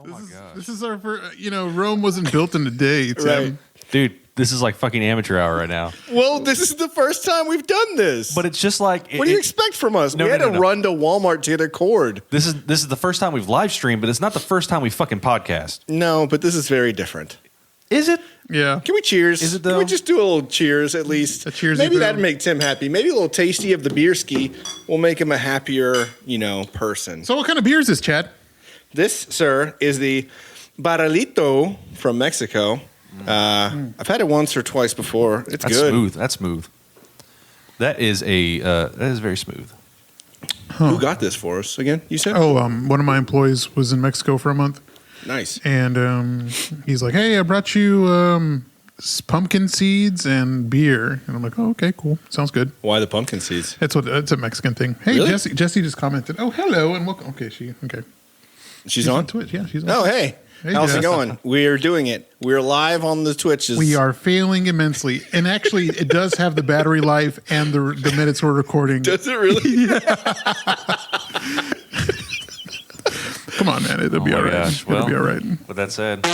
Oh my gosh. This is our first, Rome wasn't built in a day, Tim. Right. Dude, this is like fucking amateur hour right now. Well, this is the first time we've done this. But it's just like... What do you expect from us? We had to run to Walmart to get a cord. This is the first time we've live streamed, but it's not the first time we fucking podcast. No, but this is very different. Is it? Yeah. Can we cheers? Is it though? Can we just do a little cheers at least? A cheersy Maybe brew. that'd make Tim happy. Maybe a little tasty of the beer ski will make him a happier, person. So what kind of beer is this, Chad? This, sir, is the Barrilito from Mexico. I've had it once or twice before. It's That's good. smooth. That's smooth. That is very smooth. Who got this for us again? You said? Oh, one of my employees was in Mexico for a month. Nice. And he's like, hey, I brought you pumpkin seeds and beer. And I'm like, oh, okay, cool. Sounds good. Why the pumpkin seeds? It's a Mexican thing. Hey, Really? Jesse just commented. Oh, hello and welcome. Okay, She's on Twitch. Yeah, she's on. Oh, hey. Hey, How's Jess. it going? We're doing it. We're live on the Twitches. We are failing immensely. And actually, it does have the battery life and the minutes we're recording. Does it really? Come on, man. It'll be all right. Gosh. It'll be all right. With that said,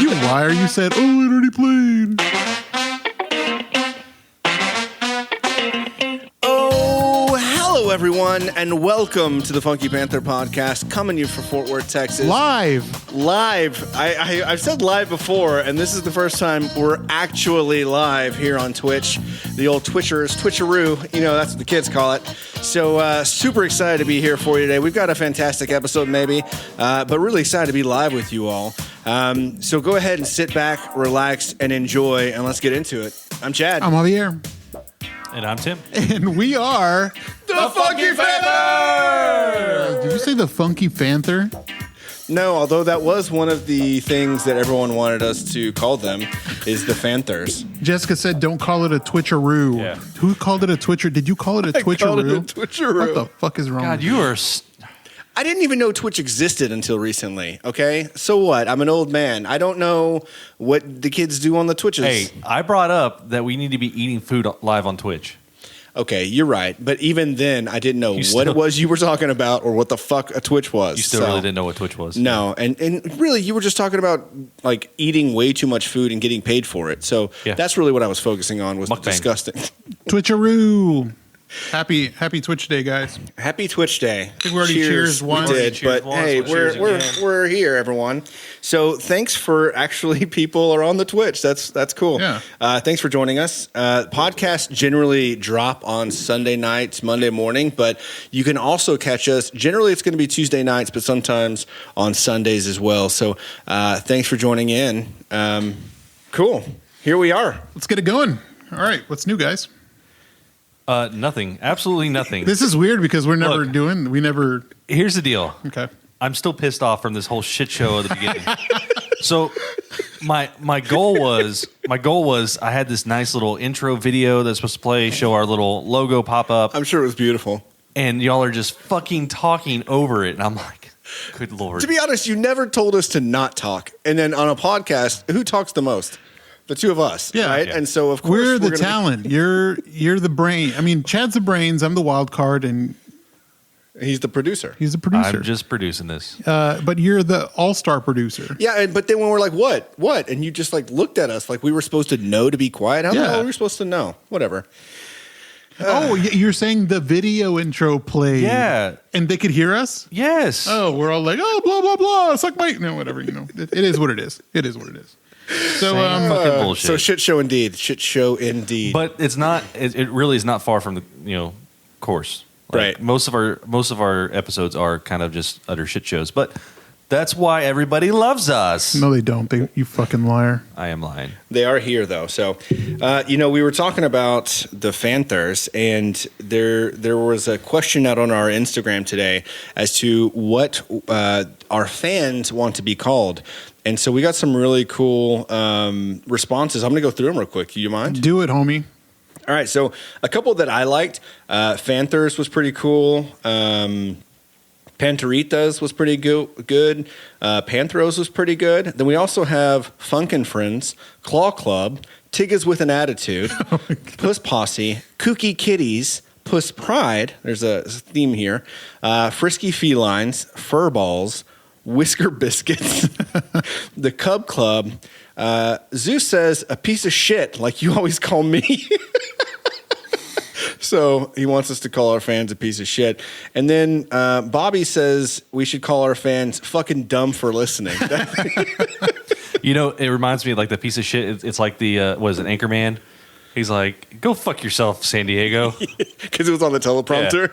You liar. You said, oh, it already played. Oh, hello, everyone, and welcome to the Funky Panther podcast, coming to you from Fort Worth, Texas. Live. I've said live before, and this is the first time we're actually live here on Twitch. The old Twitcheroo, that's what the kids call it. So super excited to be here for you today. We've got a fantastic episode, maybe, but really excited to be live with you all. So go ahead and sit back, relax, and enjoy, and let's get into it. I'm Chad. I'm Javier. and I'm Tim. And we are the Funky Panther! Did you say the Funky Panther? No, although that was one of the things that everyone wanted us to call them, is the Fanthers. Jessica said, "Don't call it a Twitcheroo." Yeah. Who called it a Twitcher? Did you call it a Twitcheroo? called it a Twitcheroo. What the fuck is wrong? God, with you are... I didn't even know Twitch existed until recently, okay? So what? I'm an old man. I don't know what the kids do on the Twitches. Hey, I brought up that we need to be eating food live on Twitch. Okay, you're right. But even then, I didn't know what it was you were talking about or what the fuck a Twitch was. You still really didn't know what Twitch was. No, and really, you were just talking about like eating way too much food and getting paid for it. So that's really what I was focusing on was Mukbang. disgusting. Twitcheroo. Happy Twitch Day, guys. Happy Twitch Day. I think we already cheers once. We did, Cheers but once, hey, cheers again. we're here, everyone. So thanks for actually people are on the Twitch. That's cool. Yeah. Thanks for joining us. Podcasts generally drop on Sunday nights, Monday morning, but you can also catch us. Generally, it's going to be Tuesday nights, but sometimes on Sundays as well. So thanks for joining in. Cool. Here we are. Let's get it going. All right, what's new, guys? Nothing. Absolutely nothing. This is weird because we're never Look. Here's the deal. Okay. I'm still pissed off from this whole shit show at the beginning. So my goal was I had this nice little intro video that's supposed to play, show our little logo pop up, I'm sure it was beautiful. and y'all are just fucking talking over it, and I'm like, good lord. To be honest, you never told us to not talk. And then on a podcast, who talks the most? The two of us, Yeah. right? Yeah. And so, of course, We're the gonna- talent. You're the brain. I mean, Chad's the brains. I'm the wild card, and He's the producer. he's the producer. I'm just producing this. But you're the all-star producer. Yeah, but then when we're like, what? And you just like looked at us like we were supposed to know to be quiet. How the Yeah. hell were we supposed to know? Whatever. Oh, you're saying the video intro played. Yeah. And they could hear us? Yes. Oh, we're all like, oh, blah, blah, blah. Suck my... No, whatever, It is what it is. It is what it is. So, Same fucking bullshit. So shit show indeed. Shit show indeed. But it's not. It really is not far from the course. Right. Most of our episodes are kind of just utter shit shows, but that's why everybody loves us. no, they don't. You fucking liar. I am lying. They are here though. So, we were talking about the Fanthers, and there was a question out on our Instagram today as to what our fans want to be called. And so we got some really cool responses. I'm going to go through them real quick. Do you mind? Do it, homie. All right. So a couple that I liked, Fanthers was pretty cool. Panteritas was pretty good. Panthros was pretty good. Then we also have Funkin' Friends, Claw Club, Tiggas with an Attitude, Puss Posse, Kooky Kitties, Octopus Pride. There's a theme here. Frisky Felines, Furballs, Whisker Biscuits, the Cub Club. Zeus says, a piece of shit, like you always call me. So he wants us to call our fans a piece of shit. And then Bobby says we should call our fans fucking dumb for listening. You know, it reminds me of like the piece of shit. It's like the, what is it, Anchorman? He's like, go fuck yourself, San Diego. Because it was on the teleprompter.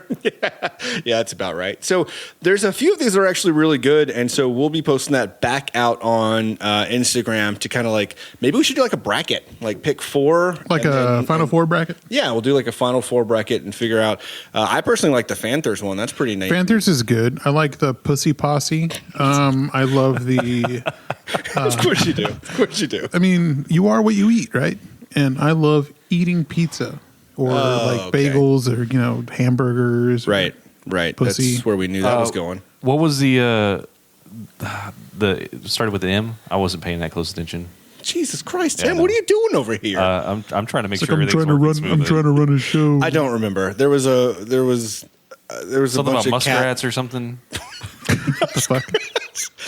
Yeah, that's about right. So there's a few of these that are actually really good. And so we'll be posting that back out on Instagram to kind of like, maybe we should do like a bracket, like pick 4. Like a Final Four bracket? Yeah, we'll do like a Final Four bracket and figure out. I personally like the Fanthers one. That's pretty neat. Panthers is good. I like the Pussy Posse. I love the... Of course you do. Of course you do. I mean, you are what you eat, right? And I love eating pizza or bagels or, hamburgers. Right. Pussy. That's where we knew that was going. What was the started with the M? I wasn't paying that close attention. Jesus Christ, Tim, what are you doing over here? I'm trying to make sure I'm everything's trying to working run. I'm trying to run a show. I don't remember. There was a something bunch about of muskrats or something. What the fuck?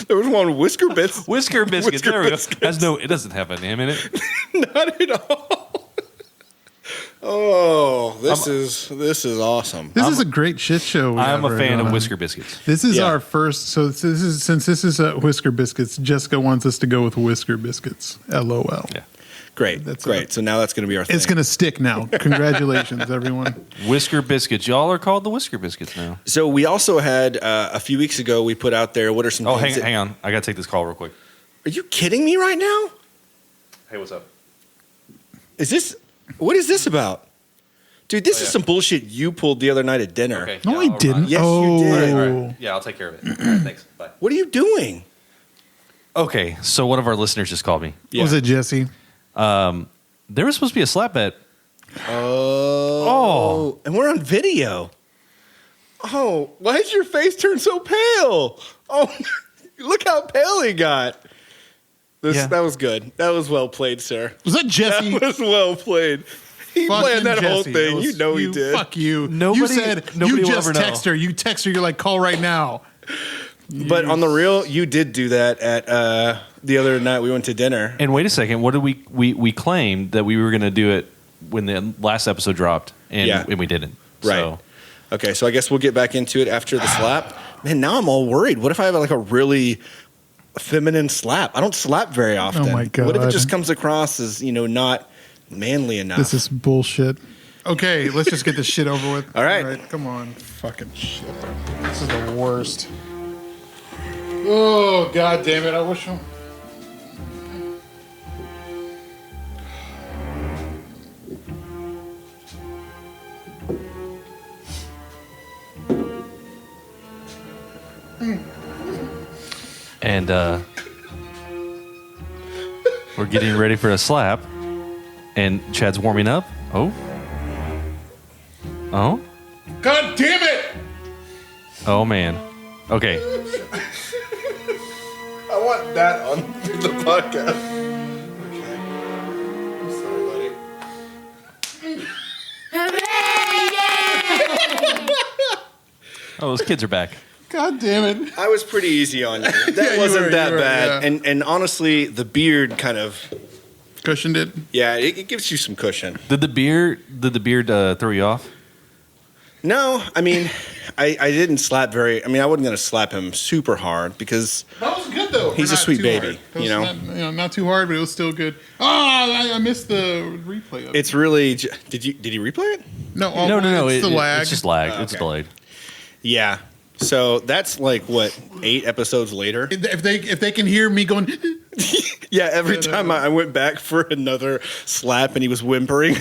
There was one Whisker Bits. Whisker biscuits. Whisker There we go. biscuits. It doesn't have a name in it. Not at all. Oh, this is awesome. This is a great shit show. I'm a fan of Whisker biscuits. This is Yeah. our first. So since this is Whisker Biscuits, Jessica wants us to go with Whisker Biscuits. LOL. Yeah. Great. That's great. So now that's going to be our thing. It's going to stick now. Congratulations, everyone. Whisker biscuits. Y'all are called the Whisker biscuits now. So we also had a few weeks ago, we put out there, what are some Oh, things hang on. I got to take this call real quick. Are you kidding me right now? Hey, what's up? What is this about? Dude, this is some bullshit you pulled the other night at dinner. Okay. No, Yeah, I didn't. Yes, you did. All right. Yeah, I'll take care of it. All right, thanks. Bye. What are you doing? Okay, so one of our listeners just called me. Yeah. Was it Jesse? There was supposed to be a slap bet. Oh. And we're on video. Oh, why did your face turn so pale? Oh, look how pale he got. Yeah. That was good. That was well played, sir. Was that Jesse? That was well played. He planned that whole Jesse. thing. That was- You know he did. Fuck you. Nobody- you said nobody you will just ever know. text her. You text her. You're like, call right now. But on the real, you did do that at the other night we went to dinner. And wait a second, what did we claimed that we were going to do it when the last episode dropped, and we didn't. Right. So, Okay, so I guess we'll get back into it after the slap. Man, now I'm all worried. What if I have like a really feminine slap? I don't slap very often. Oh my God. What if it just comes across as, not manly enough? This is bullshit. Okay, let's just get this shit over with. All right. Come on. Fucking shit. This is the worst. Oh, God damn it. I wish I... and we're getting ready for a slap, and Chad's warming up. Oh, God damn it! oh man. Okay, I want that on the podcast. Okay. I'm sorry, buddy. oh, those kids are back. God damn it. I was pretty easy on you. That Yeah, you wasn't were, that you were, bad. yeah. And honestly, the beard kind of, Cushioned it. it gives you some cushion. Did the beard throw you off? No, I mean, I didn't slap I wasn't going to slap him super hard because That was good, though. He's Or a not sweet too baby, hard. It was you know? not too hard, but it was still good. Oh, I missed the replay of it. it's really, did you replay it? No, No. It's the lag. It's just lagged. Oh, It's okay. delayed. Yeah. So that's like what 8 episodes later. If they can hear me going, Yeah, every time I went back for another slap and he was whimpering.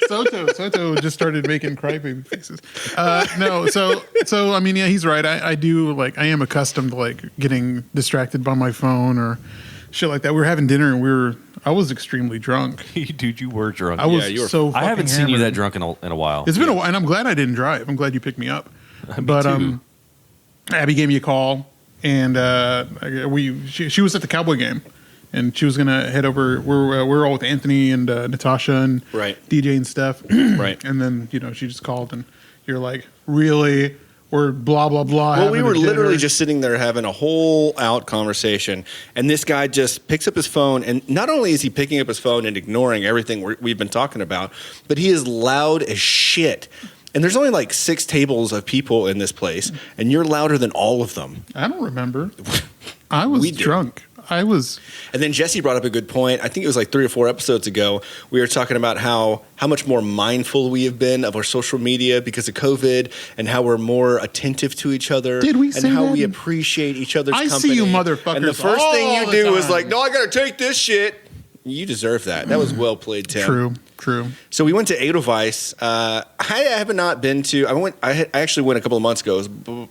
Soto just started making crybaby faces. No, so I mean, yeah, he's right. I do I am accustomed to getting distracted by my phone or shit like that. We were having dinner and I was extremely drunk. Dude, you were drunk. I was you were- so. I haven't fucking seen you hammered. that drunk in a while. It's been a while, and I'm glad I didn't drive. I'm glad you picked me up. But too. Abby gave me a call, and she was at the Cowboy game, and she was gonna head over. We're all with Anthony and Natasha and Right. DJ and stuff. Right. And then she just called and You're like, really? We're blah, blah, blah. Well, we having were a dinner. literally just sitting there having a whole out conversation, and this guy just picks up his phone, and not only is he picking up his phone and ignoring everything we've been talking about, but he is loud as shit. And there's only like 6 tables of people in this place, and you're louder than all of them. I don't remember. I was drunk. And then Jesse brought up a good point. I think it was like 3 or 4 episodes ago. We were talking about how much more mindful we have been of our social media because of COVID, and how we're more attentive to each other. Did we and say how that? we appreciate each other's I company. see you motherfuckers And the first thing all you the do is time. like, no, I got to take this shit. You deserve that. That was well played, Tim. True. So we went to Edelweiss. I have not been to. I actually went a couple of months ago,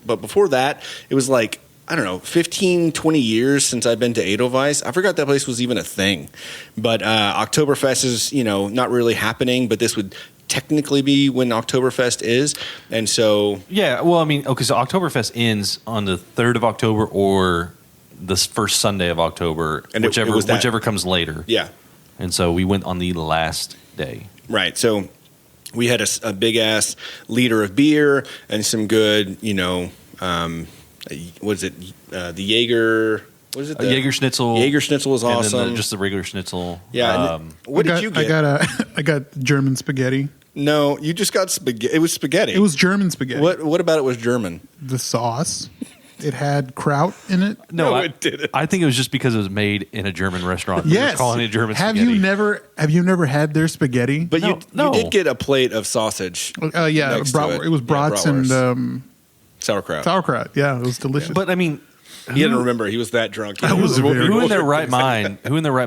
but before that, it was like, I don't know, 15, 20 years since I've been to Edelweiss. I forgot that place was even a thing. But Oktoberfest is, not really happening, but this would technically be when Oktoberfest is. And so... Yeah, well, I mean, okay, so Oktoberfest ends on the 3rd of October or the first Sunday of October, and whichever comes later. Yeah. And so we went on the last day. Right. So we had a big-ass liter of beer and some good, what is it? The Jaeger. What is it? Jaeger Schnitzel. Jaeger Schnitzel was awesome. And then just the regular Schnitzel. Yeah. What did you get? I got German spaghetti. No, you just got spaghetti. It was spaghetti. It was German spaghetti. What about it was German? The sauce. It had kraut in it. No, it didn't. I think it was just because it was made in a German restaurant. Yes. We're calling it German Have spaghetti. you never had their spaghetti? But you did get a plate of sausage. Yeah, next to it. it was brats and sauerkraut. sauerkraut. Yeah, it was delicious. But I mean, He didn't remember. He was that drunk. who in their right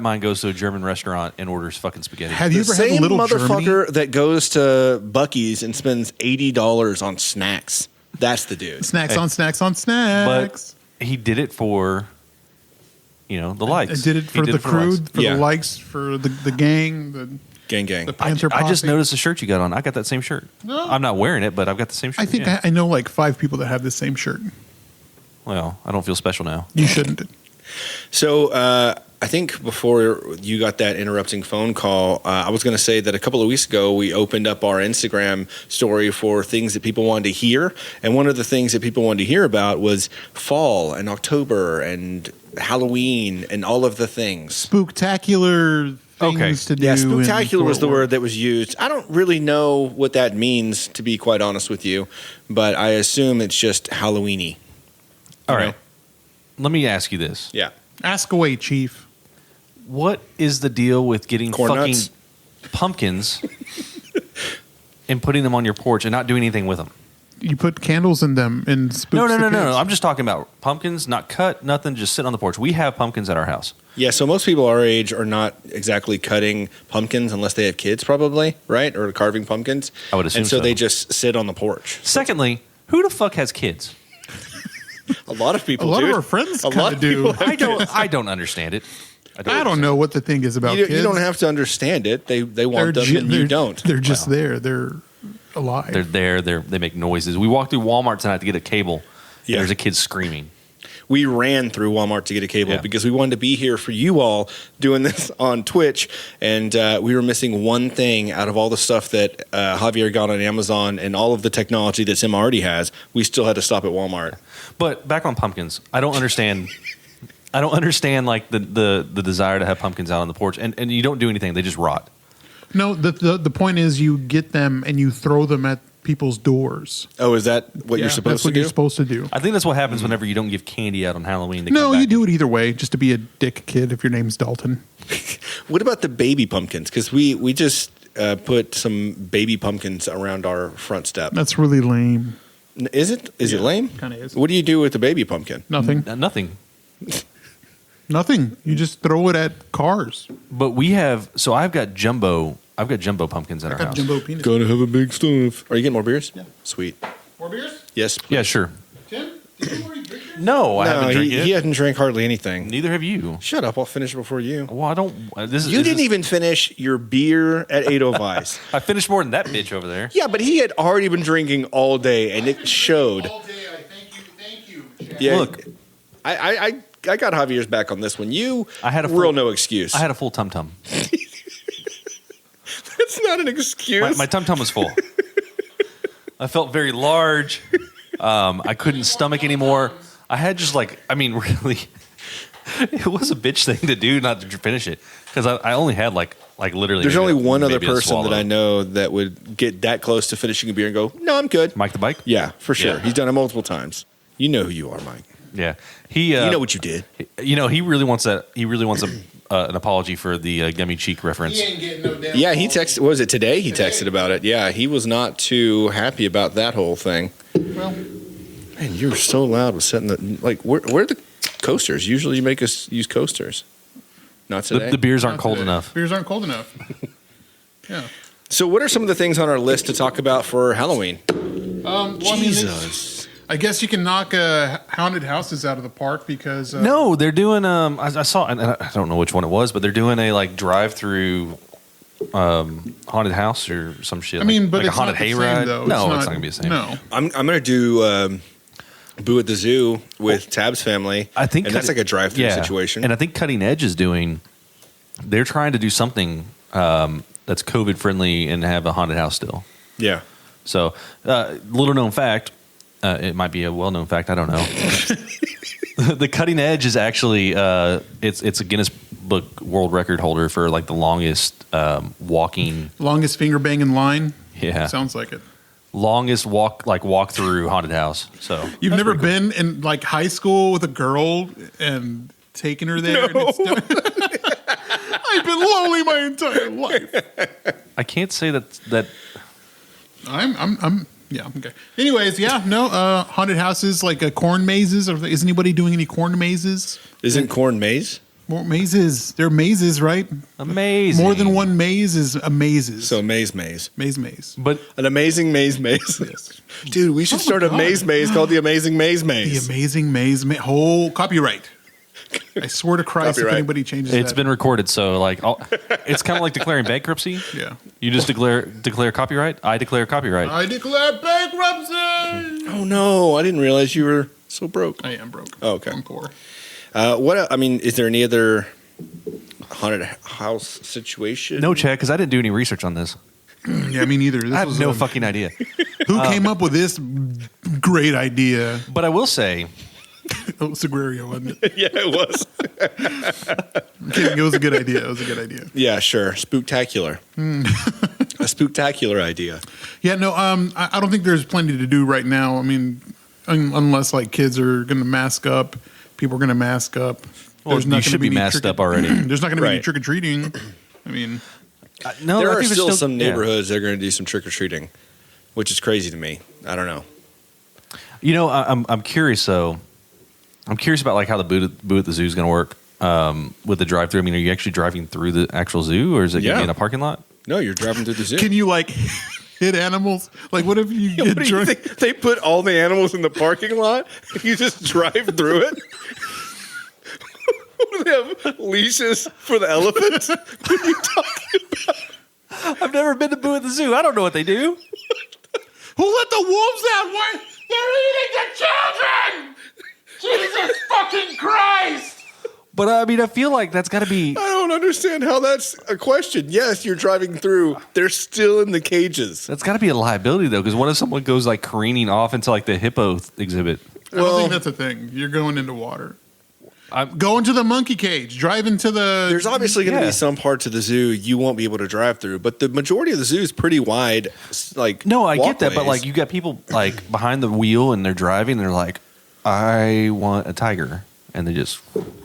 mind goes to a German restaurant and orders fucking spaghetti? Have you The ever had same Little motherfucker Germany? that goes to Buc-ee's and spends $80 on snacks. That's the dude. Snacks on snacks on snacks. But he did it for, the likes. I did it for the crew, likes. for the likes, for the gang, the Gang. the Panther I just posse. noticed the shirt you got on. I got that same shirt. No. I'm not wearing it, but I've got the same shirt. I think yeah. I know like 5 people that have the same shirt. Well, I don't feel special now. You shouldn't. So I think before you got that interrupting phone call, I was going to say that a couple of weeks ago we opened up our Instagram story for things that people wanted to hear. And one of the things that people wanted to hear about was fall and October and Halloween and all of the things. Spooktacular things to do. Yeah, in spooktacular was the Fort Worth. word that was used. I don't really know what that means, to be quite honest with you, but I assume it's just Halloween-y. All You right. know? Let me ask you this. Yeah. Ask away, Chief. What is the deal with getting Corn fucking nuts? pumpkins and putting them on your porch and not doing anything with them? You put candles in them and spook. No. the kids. I'm just talking about pumpkins, not cut, nothing, just sit on the porch. We have pumpkins at our house. Yeah, so most people our age are not exactly cutting pumpkins unless they have kids, probably, right? Or carving pumpkins. I would assume And so so. they just sit on the porch. Secondly, who the fuck has kids? A lot of A people lot dude. of our friends A lot kind of of do. people I don't understand it. I don't know what the thing is about You kids. don't have to understand it. They want them and you don't. They're just there. They're alive. They're there. They make noises. We walked through Walmart tonight to get a cable. Yeah. There's a kid screaming. We ran through Walmart to get a cable Yeah. because we wanted to be here for you all doing this on Twitch. And we were missing one thing out of all the stuff that Javier got on Amazon and all of the technology that Tim already has. We still had to stop at Walmart. But back on pumpkins, I don't understand. I don't understand like the desire to have pumpkins out on the porch, and you don't do anything; they just rot. No, the point is you get them and you throw them at people's doors. Oh, is that what you're supposed that's to what do? you're supposed to do. I think that's what happens whenever you don't give candy out on Halloween. They No, come you back. do it either way, just to be a dick kid if your name's Dalton. What about the baby pumpkins? Because we just put some baby pumpkins around our front step. That's really lame. Is it? Is it lame? Kinda is. What do you do with the baby pumpkin? Nothing. Nothing. Nothing. You just throw it at cars. But we have. So I've got jumbo pumpkins at our house. Jumbo penis. Gotta have a big stuff. Are you getting more beers? Yeah. Sweet. More beers? Yes. Yeah, sure. Tim, did you already drink yours? No, I No, haven't drank he it. hasn't drank hardly anything. Neither have you. Shut up. I'll finish it before you. Well, I don't. This is. You this didn't is- even finish your beer at Edelweiss. I finished more than that bitch over there. Yeah, but he had already been drinking all day, and it showed. All day, I thank you. Chad. Yeah, Look. I got Javier's back on this one. You, I had a real full- no excuse. I had a full tum tum. That's not an excuse. My tum tum was full. I felt very large. I couldn't stomach anymore. I had just like, I mean, really, it was a bitch thing to do not to finish it because I only had like literally. There's only one other maybe a person that swallow. I know that would get that close to finishing a beer and go, "No, I'm good." Mike the Bike. Yeah, for sure. Yeah. He's done it multiple times. You know who you are, Mike. Yeah, he. You know what you did. You know, he really wants that. He really wants an apology for the gummy cheek reference. He ain't getting no damn. Yeah, he texted. What was it today? He texted about it. Yeah, he was not too happy about that whole thing. Well, Man, you're so loud with setting the like. Where are the coasters? Usually, you make us use coasters. Not today. The beers aren't not cold today. enough. Beers aren't cold enough. Yeah. So, what are some of the things on our list to talk about for Halloween? Well, Jesus. I guess you can knock haunted houses out of the park because No, they're doing. I saw, and I don't know which one it was, but they're doing a like drive-through haunted house or some shit. I mean, like, but like it's a haunted not the hayride. same, though. No, it's not gonna be the same. No. I'm gonna do Boo at the Zoo with Tab's family. I think, and that's like a drive-through situation. And I think Cutting Edge is doing. They're trying to do something that's COVID friendly and have a haunted house still. yeah. So, little known fact. It might be a well known fact. I don't know. The Cutting Edge is actually it's a Guinness Book World Record holder for like the longest walking. Longest finger banging line. Yeah. Sounds like it. Longest walk through haunted house. So You've never been in like high school with a girl and taken her there? No. And I've been lonely my entire life. I can't say that. I'm yeah, okay. Anyways, yeah, no, haunted houses like corn mazes. Is anybody doing any corn mazes? Isn't corn maze? More mazes. They're mazes, right? Amazing. More than one maze is a mazes. So maze. Maze. But An amazing maze. Yes. Dude, we should Oh my start a God. maze called the Amazing Maze. The amazing maze. Whole copyright. I swear to Christ, Copyright. if anybody changes it's that. been recorded, so like it's kind of like declaring bankruptcy. Yeah. You just declare copyright. I declare copyright. I declare bankruptcy. Oh no, I didn't realize you were so broke. I am broke. Oh, okay. I'm poor. Is there any other haunted house situation? No, Chad, because I didn't do any research on this. Yeah, me neither. This I have was no fucking idea. Who came up with this great idea? But I will say, Oh, Sagrario, wasn't it? Yeah, it was. I'm kidding. It was a good idea. Yeah, sure. Spooktacular. A spooktacular idea. Yeah, no, I don't think there's plenty to do right now. I mean, unless like kids are going to mask up, people are going to mask up. well, There's not you gonna should be be any masked up already. There's not going to be any Right. trick or treating. I mean, No, There I are think there's still some yeah. neighborhoods that are going to do some trick or treating, which is crazy to me. I don't know. You know, I'm curious though. I'm curious about like how the boo at the zoo is going to work with the drive-through. I mean, are you actually driving through the actual zoo, or is it going to Yeah. be in a parking lot? No, you're driving through the zoo. can you like hit animals? Like, what if you get What do you drunk? think? They put all the animals in the parking lot and you just drive through it? What do they have leashes for the elephants? What are you talking about? I've never been to boo at the zoo. I don't know what they do. Who let the wolves out? Why? They're eating the children! Jesus fucking Christ! But I mean, I feel like that's got to be. I don't understand how that's a question. Yes, you're driving through. They're still in the cages. That's got to be a liability though, because what if someone goes like careening off into like the hippo exhibit? I don't Well- think that's a thing. You're going into water. I'm- Go into the monkey cage. Drive into the. There's obviously going to Yeah. be some parts of the zoo you won't be able to drive through, but the majority of the zoo is pretty wide. Like No, I get that, but walkways. like you got people like behind the wheel and they're driving. They're like, I want a tiger, and they just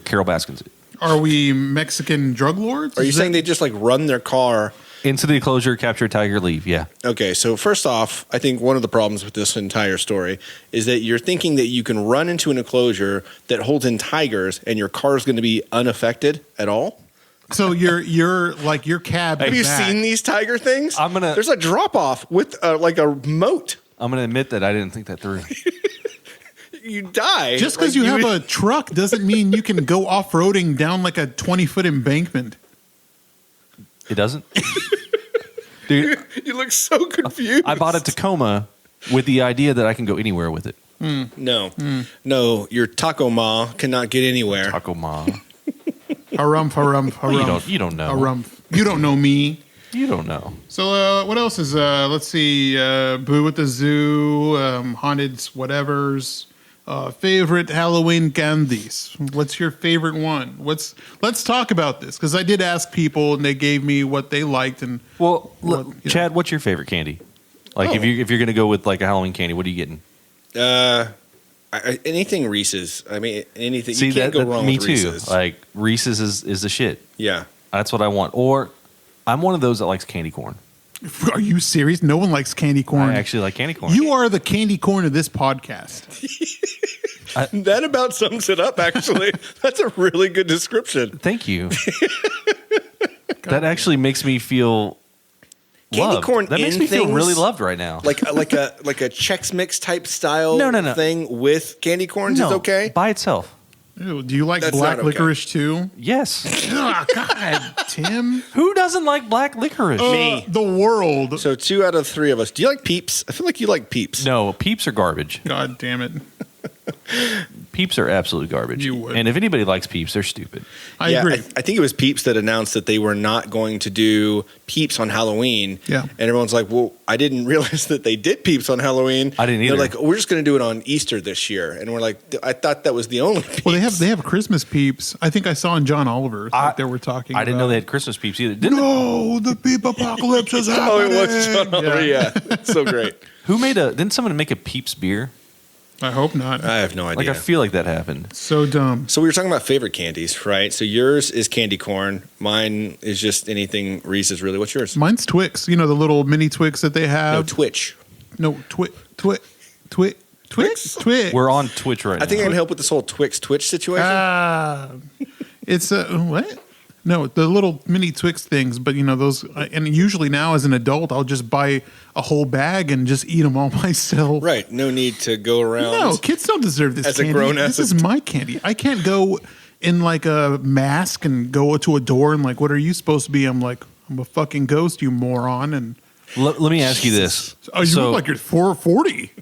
Carol Baskins it Are we Mexican drug lords? Are you Is saying that- they just like run their car? into the enclosure, capture a tiger, leave. Yeah, Okay, so first off, I think one of the problems with this entire story is that you're thinking that you can run into an enclosure that holds in tigers and your car is going to be unaffected at all? So you're like your cab. Have you back. seen these tiger things? I'm gonna- There's a drop off with like a moat. I'm gonna admit that I didn't think that through. You die Just because Like, you have a truck doesn't mean you can go off roading down like a 20-foot embankment. It doesn't, dude. You look so confused. I bought a Tacoma with the idea that I can go anywhere with it. No, no, your taco ma cannot get anywhere. Taco Ma. Harumph, harumph, harumph. You don't know. Harumph. You don't know me. You don't know. So what else is? Let's see. Boo at the Zoo, haunted whatevers. Favorite Halloween candies. What's your favorite one? Let's talk about this because I did ask people and they gave me what they liked and. Well, Chad, what's your favorite candy? Like if you're gonna go with like a Halloween candy, what are you getting? Anything Reese's. I mean, anything. See, you can't go wrong me with too. Reese's. Like Reese's is the shit. Yeah. That's what I want. Or I'm one of those that likes candy corn. Are you serious? No one likes candy corn. I actually like candy corn. You are the candy corn of this podcast. That about sums it up, actually. That's a really good description. Thank you. That actually makes me feel Candy loved. corn That makes in me feel things? really loved right now. Like a Chex Mix type style No. thing with candy corns is okay? by itself. Ew, do you like That's black not okay. licorice too? Yes. Oh, God, Tim. Who doesn't like black licorice? Me. The world. So 2 out of 3 of us. Do you like Peeps? I feel like you like Peeps. No, Peeps are garbage. God damn it. Peeps are absolute garbage. You would. And if anybody likes Peeps, they're stupid. I Yeah, agree. I think it was Peeps that announced that they were not going to do Peeps on Halloween. Yeah. And everyone's like, well, I didn't realize that they did Peeps on Halloween. I didn't either. They're like, we're just going to do it on Easter this year. And we're like, I thought that was the only Peeps. Well, they have Christmas peeps. I think I saw in John Oliver's like they were talking. I didn't know about. they had Christmas Peeps either. Didn't No, the peep apocalypse is Oh, happening. it was John Oliver. Yeah. It's so great. Didn't someone make a Peeps beer? I hope not. I have no idea. Like I feel like that happened. So dumb. So we were talking about favorite candies, right? So yours is candy corn. Mine is just anything Reese's, really. What's yours? Mine's Twix. You know the little mini Twix that they No, have. Twitch. Twix. We're on Twitch right now. I think I can help with this whole Twitch situation. It's what? No, the little mini Twix things, but you know those. And usually now, as an adult, I'll just buy a whole bag and just eat them all myself. Right. No need to go around. No, kids don't deserve this As a candy. grown-ass This is my candy. I can't go in like a mask and go to a door and like, what are you supposed to be? I'm like, I'm a fucking ghost, you moron. And Let me ask you this. oh, you look like you're 440.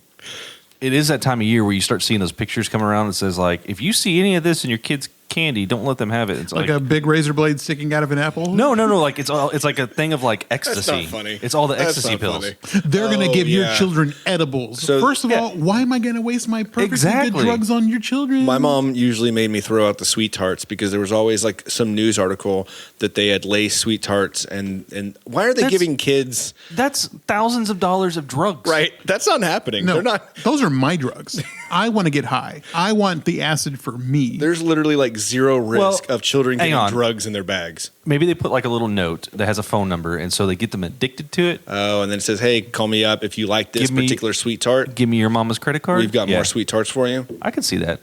It is that time of year where you start seeing those pictures come around that says like, if you see any of this in your kid's candy, don't let them have it. It's Like a big razor blade sticking out of an apple. no. Like it's like a thing of like ecstasy. That's not funny. It's all the That's ecstasy not pills. funny. They're going to Oh, give your yeah. children edibles. So- First of Yeah. all, why am I going to waste my perfectly Exactly. good drugs on your children? My mom usually made me throw out the sweet tarts because there was always like some news article that they had laced sweet tarts and why are they That's- giving kids That's thousands of dollars of drugs. right? That's not happening. No, They're not. those are my drugs. I want to get high. I want the acid for me. There's literally like zero risk Well, of children hang getting on. drugs in their bags. Maybe they put like a little note that has a phone number, and so they get them addicted to it. Oh, and then it says, "Hey, call me up if you like this Give me- particular sweet tart. Give me your mama's credit card. We've got Yeah. more sweet tarts for you." I can see that.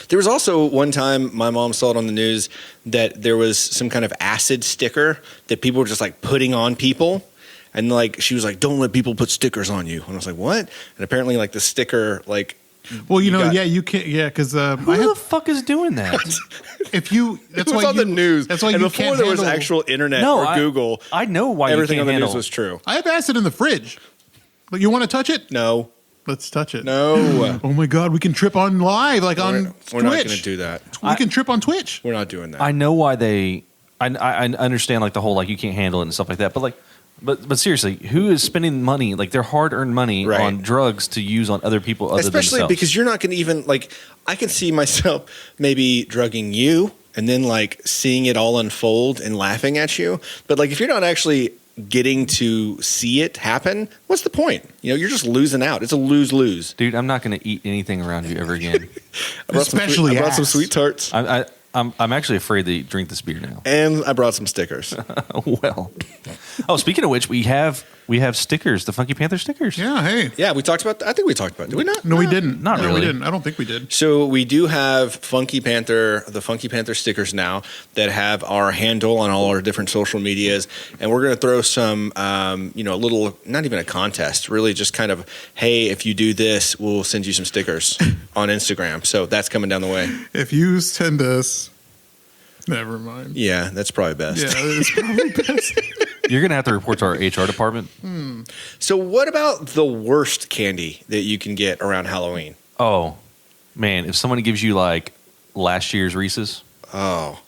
There was also one time my mom saw it on the news that there was some kind of acid sticker that people were just like putting on people. And like she was like, "Don't let people put stickers on you." And I was like, "What?" And apparently like the sticker like well, you know, got- yeah, you can't, yeah, because Who I the have. fuck is doing that? If you, that's it was why on you, the news. That's why and you before can't there was handle- actual internet No, or Google, I know why everything you on can't the news handle. was true. I have acid in the fridge. But you want to touch it? No, Let's touch it. no, Oh my God, we can trip on live, like on we're Twitch. not going to do that. We can trip on Twitch. We're not doing that. I know why they. I understand like the whole like you can't handle it and stuff like that, but like. But seriously, who is spending money, like their hard-earned money, Right. on drugs to use on other people other Especially than themselves? because you're not going to even like. I can see myself maybe drugging you and then like seeing it all unfold and laughing at you. But like if you're not actually getting to see it happen, what's the point? You know, you're just losing out. It's a lose-lose. Dude, I'm not going to eat anything around you ever again. I brought Especially I brought some ass. sweet tarts I'm actually afraid to drink this beer now. and I brought some stickers. Well, speaking of which, we have stickers, the Funky Panther stickers. Yeah, hey. Yeah, we talked about. I think we talked about it. Did we not? No, we didn't. not No, really. We didn't. I don't think we did. So we do have Funky Panther, the Funky Panther stickers now that have our handle on all our different social medias, and we're going to throw some, a little, not even a contest, really just kind of, hey, if you do this, we'll send you some stickers on Instagram. So that's coming down the way. If you send us, never mind. Yeah, that's probably best. Yeah, it's probably best. You're going to have to report to our HR department. So what about the worst candy that you can get around Halloween? Oh, man, if someone gives you like last year's Reese's, Oh,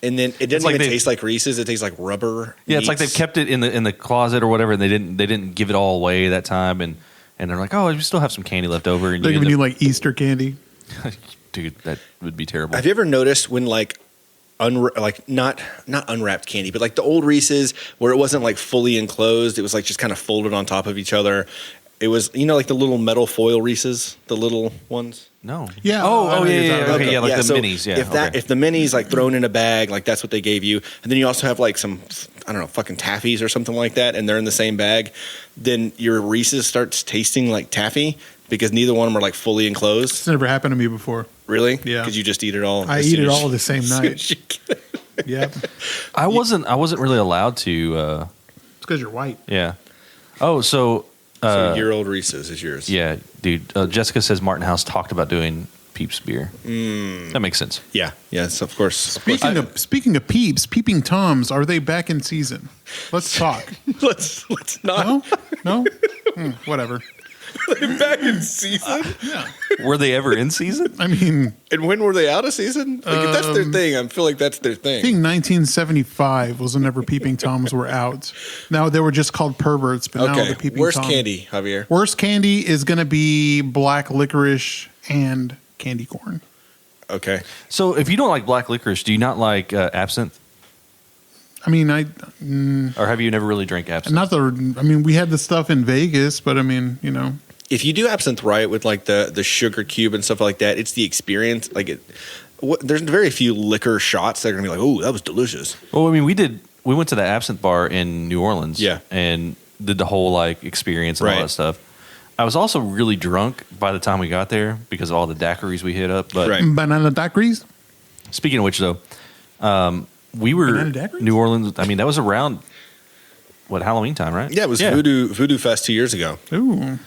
And then it doesn't like even taste like Reese's. It tastes like rubber. Yeah, it's like they've kept it in the closet or whatever, and they didn't give it all away that time, and they're like, oh, we still have some candy left over. And They're giving you like Easter candy. Dude, that would be terrible. Have you ever noticed when like not unwrapped candy, but like the old Reese's where it wasn't like fully enclosed, it was like just kind of folded on top of each other. It was, like the little metal foil Reese's, the little ones. No. Yeah. Oh, yeah. Okay, yeah, like the so minis. Yeah. If the minis like thrown in a bag, like that's what they gave you, and then you also have like some, I don't know, fucking taffies or something like that, and they're in the same bag, then your Reese's starts tasting like taffy because neither one of them are like fully enclosed. It's never happened to me before. Really? Yeah. Because you just eat it all. I eat it all the same night. Yep. I wasn't really allowed to. It's because you're white. Yeah. Oh, so. So your old Reese's is yours. Yeah, dude. Jessica says Martin House talked about doing Peeps beer. That makes sense. Yeah. Yes, of course. Speaking of Peeps, Peeping Toms, are they back in season? Let's talk. let's not. No? Whatever. Back in season. Yeah. Were they ever in season? I mean, And when were they out of season? Like, if that's their thing, I feel like that's their thing. I think 1975 was whenever Peeping Toms were out. Now they were just called perverts, but now the Peeping Worst Tom. candy, Javier. Worst candy is going to be black licorice and candy corn. Okay. So if you don't like black licorice, do you not like absinthe? I mean, Or have you never really drank absinthe? we had the stuff in Vegas, but I mean, If you do absinthe right with like the sugar cube and stuff like that, it's the experience. Like there's very few liquor shots that are gonna be like, oh, that was delicious. Well, I mean, we went to the absinthe bar in New Orleans, Yeah. and did the whole like experience and all Right. that stuff. I was also really drunk by the time we got there because of all the daiquiris we hit up. But Right. banana daiquiris. speaking of which, though, we were Banana daiquiris? New Orleans. I mean, that was around Halloween time, right? Yeah, it was Voodoo Fest 2 years ago. Ooh.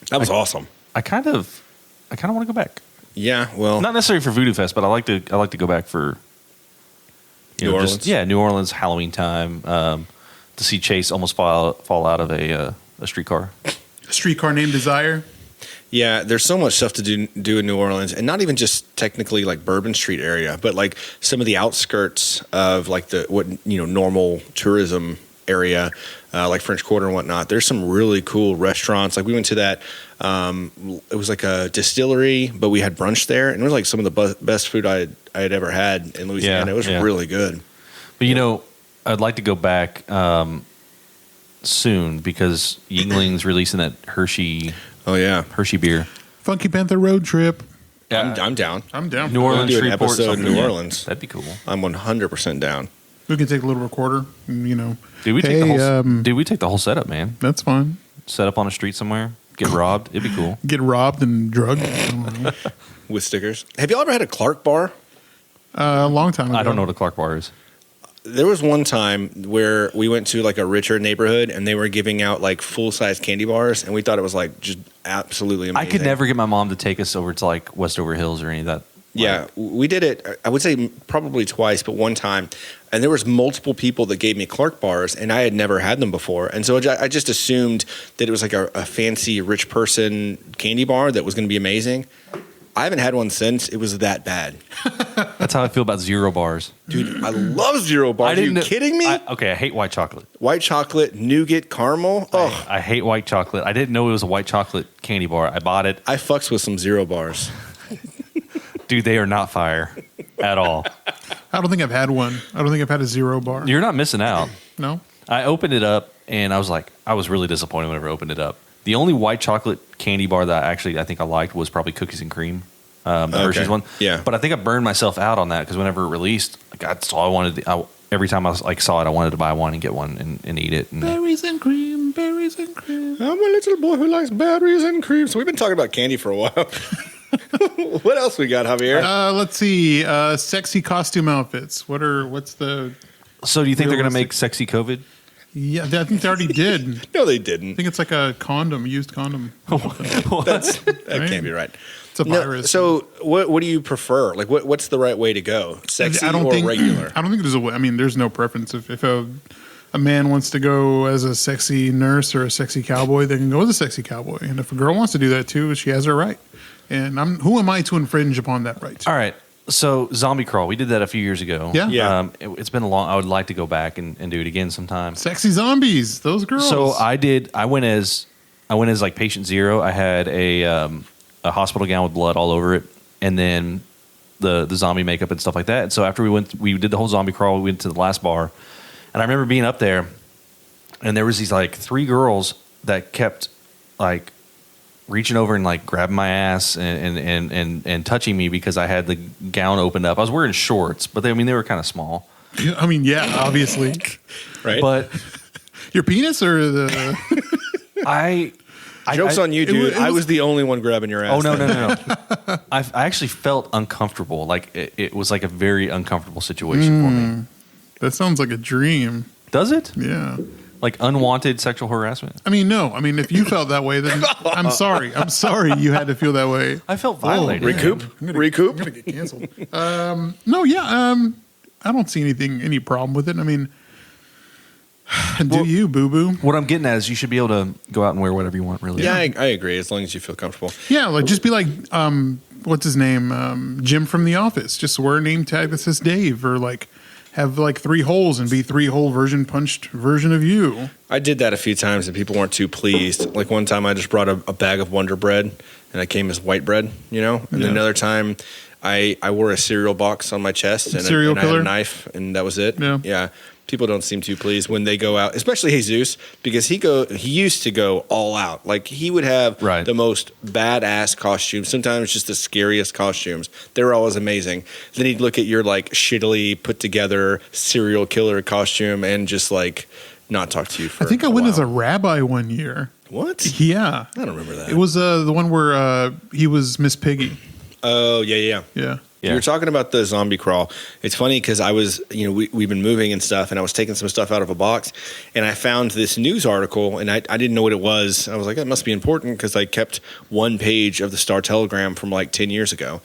That was awesome. I kind of want to go back. Yeah, well, Not necessarily for Voodoo Fest, but I like to go back for New Orleans? New Orleans Halloween time to see Chase almost fall out of a streetcar. A streetcar named Desire. yeah. There's so much stuff to do in New Orleans, and not even just technically like Bourbon Street area, but like some of the outskirts of like normal tourism area, like French Quarter and whatnot. There's some really cool restaurants. Like we went to that. It was like a distillery, but we had brunch there, and it was like some of the best food I had ever had in Louisiana. Yeah, It was yeah. really good. But I'd like to go back soon because Yingling's releasing that Hershey Oh yeah, beer. Funky Panther road trip. I'm down. I'm down. New for that. Orleans, do an Shreveport, episode in something. New Yeah, Orleans. that'd be cool. I'm 100% down. We can take a little recorder. And, Dude, we take the whole setup, man. That's fine. Set up on a street somewhere, get robbed. It'd be cool. Get robbed and drugged. I don't know. With stickers. Have y'all ever had a Clark bar? A long time ago. I don't know what a Clark bar is. There was one time where we went to like a richer neighborhood and they were giving out like full-size candy bars, and we thought it was like just absolutely amazing. I could never get my mom to take us over to like Westover Hills or any of that. Yeah, we did it. I would say probably twice, but one time, and there was multiple people that gave me Clark bars, and I had never had them before, and so I just assumed that it was like a fancy rich person candy bar that was going to be amazing. I haven't had one since. It was that bad, That's how I feel about zero bars. dude. I love zero bars. Are you kidding me? I hate white chocolate. White chocolate, nougat, caramel. Oh, I hate white chocolate. I didn't know it was a white chocolate candy bar. I bought it. I fucks with some zero bars. Dude, they are not fire at all. I don't think I've had one. I don't think I've had a zero bar. You're not missing out. No? I opened it up and I was really disappointed whenever I opened it up. The only white chocolate candy bar that I think I liked was probably cookies and cream, the Hershey's one. Yeah. But I think I burned myself out on that because whenever it released, that's all I wanted. Every time I saw it, I wanted to buy one and get one and eat it. And Berries and cream, berries and cream. I'm a little boy who likes berries and cream. So we've been talking about candy for a while. What else we got, Javier? Let's see. Sexy costume outfits. What's the... So do you think they're going to Realistic. make sexy COVID? Yeah, I think they already did. No, they I didn't. think it's like a condom, used condom. That can't be right. It's a No, virus. so what do you prefer? Like what's the right way to go? Sexy or regular? I don't think there's a way. I mean, there's no preference. If a man wants to go as a sexy nurse or a sexy cowboy, they can go as a sexy cowboy. And if a girl wants to do that too, she has her right. And who am I to infringe upon that right? All right. So Zombie Crawl, we did that a few years ago. Yeah. Yeah. It's been a long. I would like to go back and do it again sometime. Sexy zombies, those girls. So I went as like patient zero. I had a hospital gown with blood all over it, and then the zombie makeup and stuff like that. And so after we did the whole zombie crawl. We went to the last bar, and I remember being up there, and there was these like 3 girls that kept like reaching over and like grabbing my ass and touching me because I had the gown opened up. I was wearing shorts, but they were kind of small. I mean, yeah, obviously. Right. But Your penis or the? Joke's on you, dude. it I was- was the only one grabbing your ass. Oh no! I actually felt uncomfortable. Like it was like a very uncomfortable situation for me. That sounds like a dream. Does it? Yeah. Like unwanted sexual harassment? I mean, no. I mean, if you felt that way, then I'm sorry. I'm sorry you had to feel that way. I felt violated. Recoup? I'm gonna get canceled. No, yeah. I don't see any problem with it. I mean, do you, boo boo? What I'm getting at is you should be able to go out and wear whatever you want. Really? Yeah, I agree. As long as you feel comfortable. Yeah, like just be like, what's his name? Jim from The Office. Just wear a name tag that says Dave, or like have like 3 holes and be 3-hole punched version of you. I did that a few times and people weren't too pleased. Like one time I just brought a bag of Wonder Bread and I came as white bread, And then another time I wore a cereal box on my chest and Serial I had killer? a knife and that was it. Yeah. People don't seem too pleased when they go out, especially Jesus, because he used to go all out. Like he would have Right. the most badass costumes, sometimes just the scariest costumes. They were always amazing. Then he'd look at your like shittily put together serial killer costume and just like not talk to you for I think I a went while. as a rabbi one year. What? Yeah. I don't remember that. It was the one where he was Miss Piggy. Oh, yeah. Yeah. Yeah. You were talking about the zombie crawl. It's funny because I was, we've been moving and stuff, and I was taking some stuff out of a box, and I found this news article, and I didn't know what it was. I was like, that must be important because I kept one page of the Star Telegram from like 10 years ago.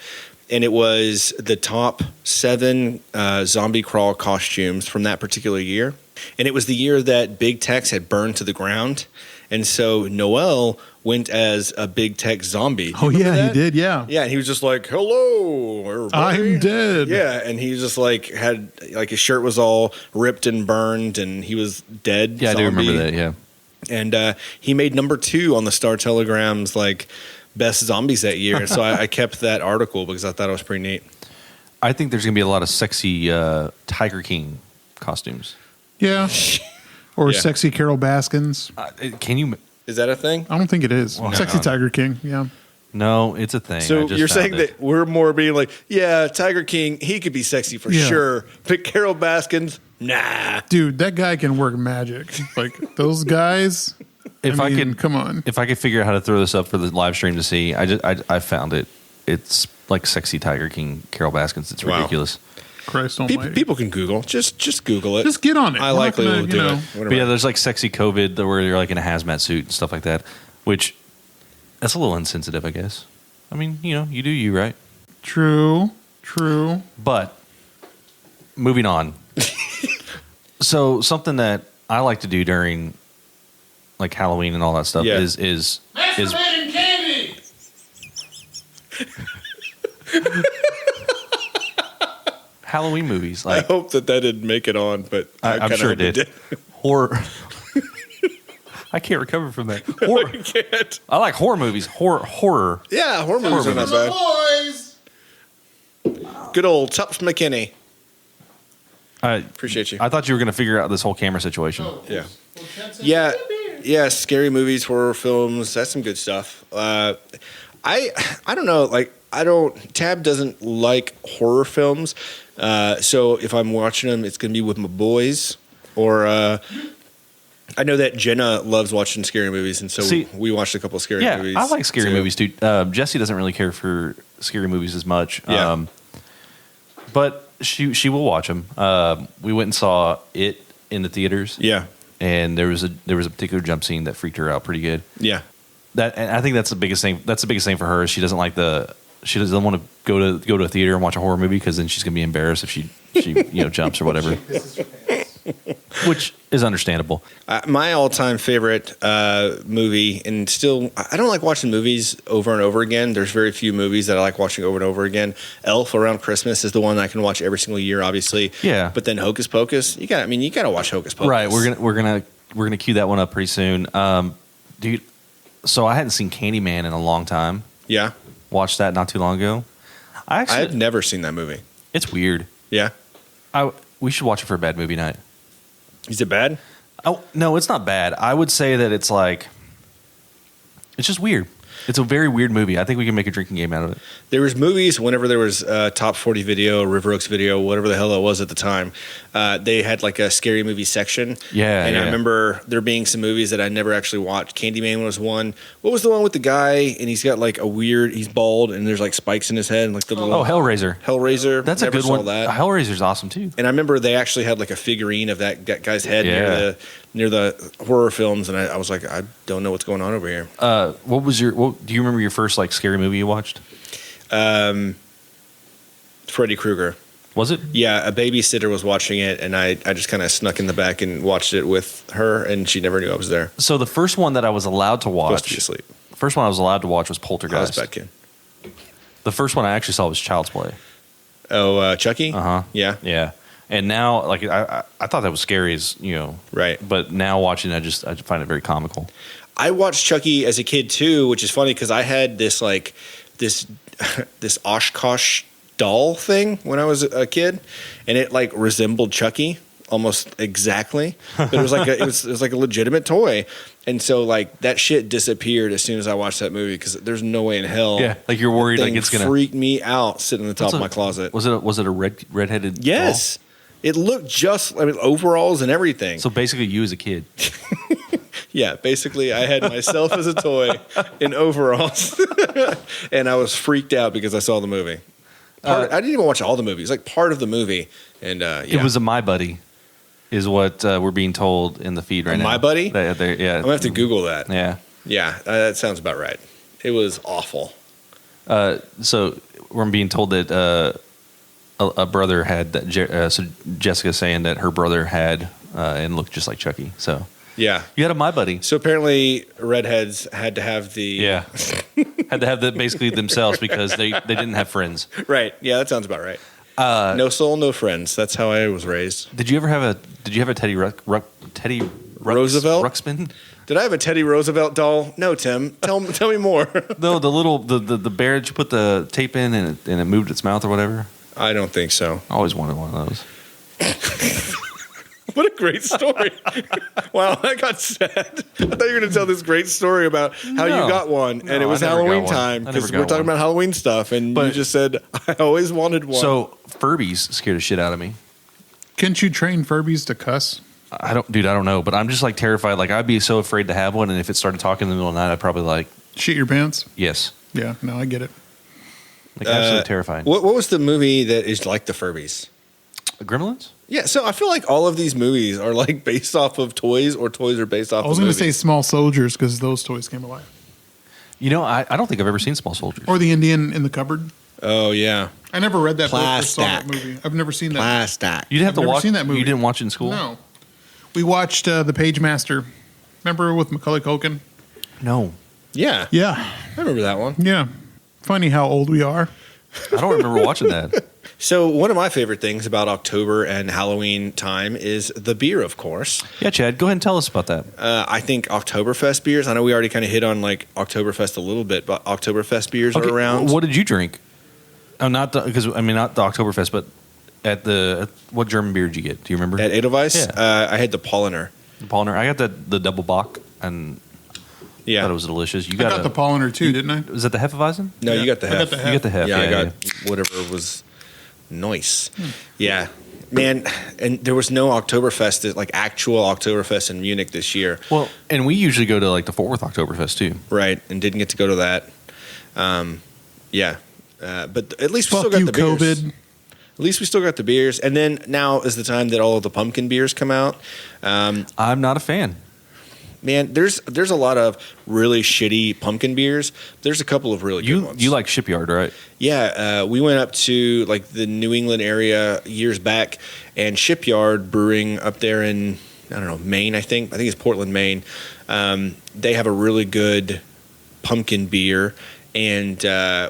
And it was the top 7 zombie crawl costumes from that particular year. And it was the year that Big Tex had burned to the ground. And so Noel went as a Big Tex zombie. Oh, yeah, he did. Yeah. Yeah, and he was just like, hello, everybody. I'm dead. Yeah, and he just like had like his shirt was all ripped and burned and he was dead. Yeah, I do zombie. remember that. Yeah. And he made number 2 on the Star Telegram's like best zombies that year. So I kept that article because I thought it was pretty neat. I think there's going to be a lot of sexy Tiger King costumes. Yeah. Or Yeah. sexy Carol Baskins. Can you? Is that a thing? I don't think it is. Sexy Tiger King. Yeah. No, it's a thing. I So just you're found saying it. that we're more being like, yeah, Tiger King, he could be sexy for Yeah. sure. But Carol Baskins, nah. Dude, that guy can work magic. Like those guys. If I mean, could, come on. If I could figure out how to throw this up for the live stream to see, I found it. It's like sexy Tiger King, Carol Baskins. It's Wow. ridiculous. Christ almighty. People can Google. Just Google it. Just get on it. I We're not likely gonna, will do you know. it. Whatever. But yeah, there's like sexy COVID where you're like in a hazmat suit and stuff like that, which that's a little insensitive, I guess. I mean, you do you, right? True. But moving on. So something that I like to do during like Halloween and all that stuff Yeah. is candy. Halloween movies. I Like hope that didn't make it on, but I'm kinda sure hope it did. Horror. I can't recover from that. Horror. You can't. I like horror movies. Horror. Yeah, horror movies are not bad. Boys. Good old Tups McKinney. I Appreciate you. I thought you were going to figure out this whole camera situation. Yeah, scary movies, horror films. That's some good stuff. I don't know. Like Tab doesn't like horror films, so if I'm watching them, it's going to be with my boys. Or I know that Jenna loves watching scary movies, and so See, we watched a couple of scary Yeah, movies. I like scary too. movies too. Jesse doesn't really care for scary movies as much. Yeah. But she will watch them. We went and saw It in the theaters. Yeah, And there was a particular jump scene that freaked her out pretty good. yeah. And I think that's the biggest thing. That's the biggest thing for her. She doesn't like she doesn't want to go to a theater and watch a horror movie because then she's gonna be embarrassed if she jumps or whatever. which is understandable. My all-time favorite movie, and still, I don't like watching movies over and over again. There's very few movies that I like watching over and over again. Elf around Christmas is the one I can watch every single year, obviously. Yeah. But then Hocus Pocus, you got to watch Hocus Pocus. Right. We're gonna cue that one up pretty soon, dude. So I hadn't seen Candyman in a long time. Yeah. Watched that not too long ago. I've never seen that movie. It's weird. Yeah. We should watch it for a bad movie night. Is it bad? Oh no, it's not bad. I would say that it's just weird. It's a very weird movie. I think we can make a drinking game out of it. There was movies whenever there was Top 40 Video, River Oaks Video, whatever the hell it was at the time. They had like a scary movie section. Yeah, and yeah. I remember there being some movies that I never actually watched. Candyman was one. What was the one with the guy and he's got like he's bald and there's like spikes in his head and like the little Hellraiser. Hellraiser. That's never a good saw one. That. Hellraiser's awesome too. And I remember they actually had like a figurine of that guy's head near the horror films, and I was like, I don't know what's going on over here. Do you remember your first like scary movie you watched? Freddy Krueger. Was it? Yeah, a babysitter was watching it, and I just kind of snuck in the back and watched it with her, and she never knew I was there. So the first one that I was allowed to watch. Supposed to be asleep. First one I was allowed to watch was I was Poltergeist. a bad kid. The first one I actually saw was Child's Play. Oh, Chucky? Uh-huh. Yeah. Yeah. And now, like, I thought that was scary as, Right. But now watching it, I find it very comical. I watched Chucky as a kid too, which is funny because I had this Oshkosh doll thing when I was a kid, and it like resembled Chucky almost exactly, but it was like it was like a legitimate toy, and so like that shit disappeared as soon as I watched that movie because there's no way in hell. Yeah, like you're worried like it's gonna freak me out sitting on the top of my closet. Was it a redheaded? Yes. It looked just, overalls and everything. So basically, you as a kid. Yeah, basically, I had myself as a toy in overalls, and I was freaked out because I saw the movie. I didn't even watch all the movies, like part of the movie, and It was a My Buddy, is what we're being told in the feed right now. My Buddy? Yeah, I'm gonna have to Google that. Yeah. Yeah, that sounds about right. It was awful. So we're being told that a brother had that. So Jessica's saying that her brother had and looked just like Chucky. So Yeah. you had a My Buddy. So apparently, redheads had to have the Had to have that basically themselves because they didn't have friends. right. Yeah, that sounds about right. No soul, no friends. That's how I was raised. Did you have a Teddy Roosevelt? Ruxpin? Did I have a Teddy Roosevelt doll? No, Tim. Tell me more. No, the bear that you put the tape in and it moved its mouth or whatever. I don't think so. I always wanted one of those. What a great story. Wow, I got sad. I thought you were going to tell this great story about how you got one, and it was I never got Halloween one. time, I never because got we're talking one. about Halloween stuff, and you But- just said, I always wanted one. So Furbies scared the shit out of me. Can't you train Furbies to cuss? I don't know, but I'm just like terrified. Like I'd be so afraid to have one, and if it started talking in the middle of the night, I'd probably like, Shit your pants? yes, Yeah, no, I get it. like absolutely terrifying. what was the movie that is like the Furbies? Gremlins? Yeah, so I feel like all of these movies are like based off of toys, or toys are based off I was of going to movies. say Small Soldiers because those toys came alive. I don't think I've ever seen Small Soldiers. Or The Indian in the Cupboard. Oh, yeah. I never read that book or saw that Plastic. movie. I've never seen that. Plastic. You'd have I've to never watch. seen that movie. You didn't watch it in school? No. We watched The Page Master. Remember with Macaulay Culkin? No. Yeah. Yeah. I remember that one. Yeah. Funny how old we are. I don't remember watching that. So one of my favorite things about October and Halloween time is the beer, of course. Yeah, Chad, go ahead and tell us about that. I think Oktoberfest beers, I know we already kind of hit on like Oktoberfest a little bit, but Oktoberfest beers are around. What did you drink? Oh, not the Oktoberfest, but what German beer did you get? Do you remember? At Edelweiss, Yeah. I had the Polliner. The Paulaner. I got the double Bock and Yeah. thought it was delicious. You I got the Polliner too, didn't I? Was that the Hefeweizen? No, Yeah. you got the I Hef. got the You got the Hef. Yeah, I got whatever was nice. Yeah. Man, and there was no Oktoberfest, like actual Oktoberfest in Munich this year. Well, and we usually go to like the Fort Worth Oktoberfest too. Right, and didn't get to go to that. Yeah. But at least we Fuck still got you, the beers. COVID. At least we still got the beers. And then now is the time that all of the pumpkin beers come out. I'm not a fan. Man, there's a lot of really shitty pumpkin beers. There's a couple of really good ones. You like Shipyard, right? Yeah, we went up to like the New England area years back, and Shipyard Brewing up there in, I don't know, Maine, I think it's Portland, Maine. They have a really good pumpkin beer. And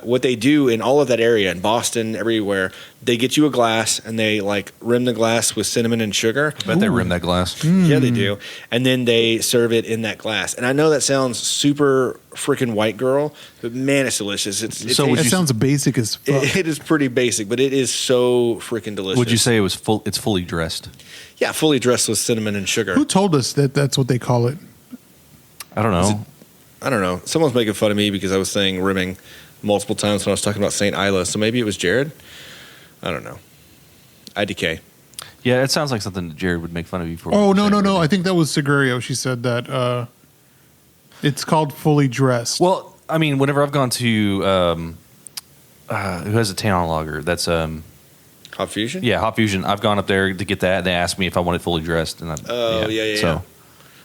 what they do in all of that area, in Boston, everywhere, they get you a glass and they like rim the glass with cinnamon and sugar. I bet they rim that glass. Yeah, they do. And then they serve it in that glass. And I know that sounds super freaking white girl, but man, it's delicious. It sounds basic as fuck. It is pretty basic, but it is so freaking delicious. Would you say it's fully dressed? Yeah, fully dressed with cinnamon and sugar. Who told us that that's what they call it? I don't know. I don't know. Someone's making fun of me because I was saying rimming multiple times when I was talking about St. Isla. So maybe it was Jared. I don't know. IDK. Yeah, it sounds like something that Jared would make fun of you for. Oh, no. I think that was Segurio. She said that it's called fully dressed. Well, I mean, whenever I've gone to who has a Town Lager, that's Hop Fusion? yeah, Hop Fusion. I've gone up there to get that. They asked me if I wanted fully dressed, and Yeah. So,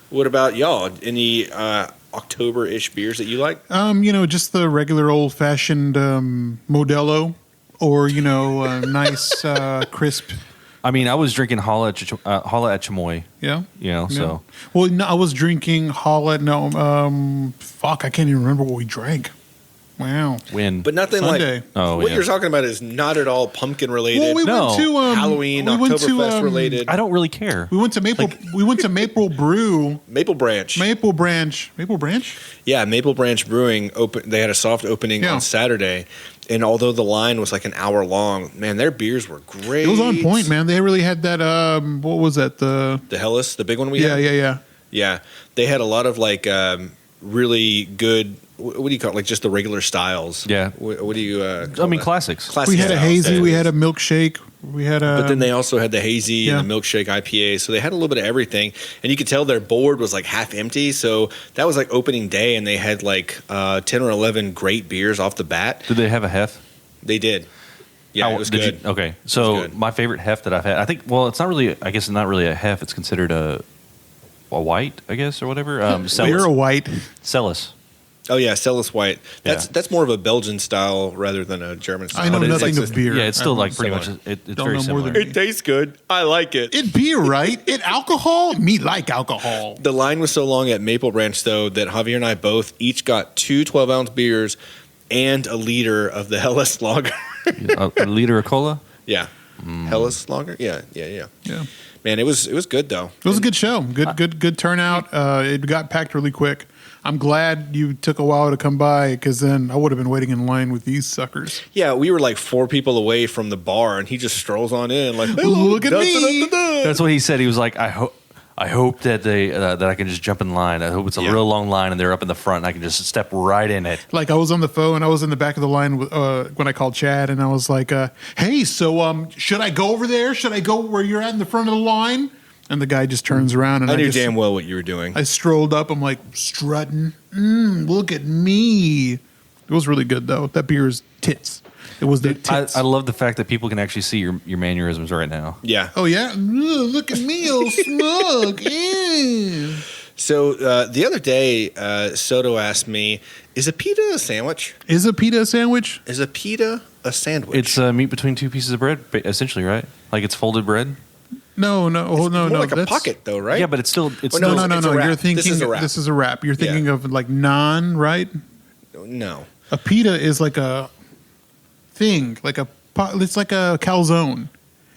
What about y'all? Any October-ish beers that you like? Just the regular old fashioned Modelo, or nice crisp. I mean, I was drinking Holla at Chamoy. Yeah. So Well, no, I was drinking Holla. No, fuck, I can't even remember what we drank. Wow. when, But nothing Sunday. like Oh, what yeah. you're talking about is not at all pumpkin related. Well, we No. went to Halloween, we went to, Oktoberfest related. I don't really care. We went to Maple. We went to Maple Brew. Maple Branch. Maple Branch. Maple Branch. Yeah, Maple Branch Brewing they had a soft opening Yeah. on Saturday, and although the line was like an hour long, man, their beers were great. It was on point, man. They really had that. What was that? The Hellas, the big one we yeah, had. yeah. Yeah, they had a lot of like really good. What do you call it? Like just the regular styles? Yeah. What do you? Call I mean, that? classics. Classic We had a styles, hazy. that We is. had a milkshake. We had a. But then they also had the hazy Yeah. and the milkshake IPA. So they had a little bit of everything. And you could tell their board was like half empty. So that was like opening day, and they had like 10 or 11 great beers off the bat. Did they have a hef? They did. Yeah, How- it was did good. You, okay, so good. my favorite hef that I've had, I think. Well, it's not really. I guess it's not really a hef. It's considered a white, I guess, or whatever. You're a white. Cellus. Oh yeah, Cellus White. Yeah. That's more of a Belgian style rather than a German style. I know But it's nothing like of beer. Yeah, it's still I like pretty much. similar. It's Don't very know more similar. than- It tastes good. I like it. It beer, right? It alcohol. Me like alcohol. The line was so long at Maple Branch though that Javier and I both each got two 12-ounce beers and a liter of the Hellas Lager. a liter of cola. Yeah, Hellas Lager. Yeah. Yeah. Man, it was good though. It was a good show. Good turnout. It got packed really quick. I'm glad you took a while to come by, because then I would have been waiting in line with these suckers. Yeah, we were like 4 people away from the bar, and he just strolls on in like, Look at me. That's what he said. He was like, I hope that they that I can just jump in line. I hope it's a Yeah. real long line and they're up in the front and I can just step right in it. Like I was on the phone. I was in the back of the line when I called Chad, and I was like, "Hey, so should I go over there? Should I go where you're at in the front of the line?" And the guy just turns around, and I knew just, damn well what you were doing. I strolled up. I'm like strutting. Look at me. It was really good though. That beer is tits. It was the tits. I love the fact that people can actually see your mannerisms right now. Yeah. Oh yeah, look at me, old smug. Yeah. So the other day, Soto asked me, "Is a pita a sandwich? Is a pita a sandwich? Is a pita a sandwich?" It's meat between two pieces of bread, essentially, right? Like it's folded bread. No, more like a that's- pocket, though, right? Yeah, but it's still it's Well, still, No. it's a wrap. You're thinking This is a wrap. You're thinking Yeah. of like naan, right? No. A pita is like a thing, it's like a calzone.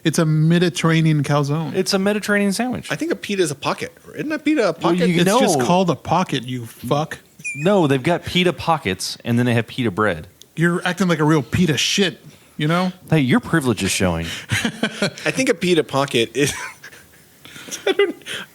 It's a Mediterranean calzone. It's a Mediterranean sandwich. I think a pita is a pocket. Isn't a pita a pocket? you- It's no. just called a pocket, you fuck. No, they've got pita pockets and then they have pita bread. You're acting like a real pita shit, you know? Hey, your privilege is showing. I think a pita pocket is.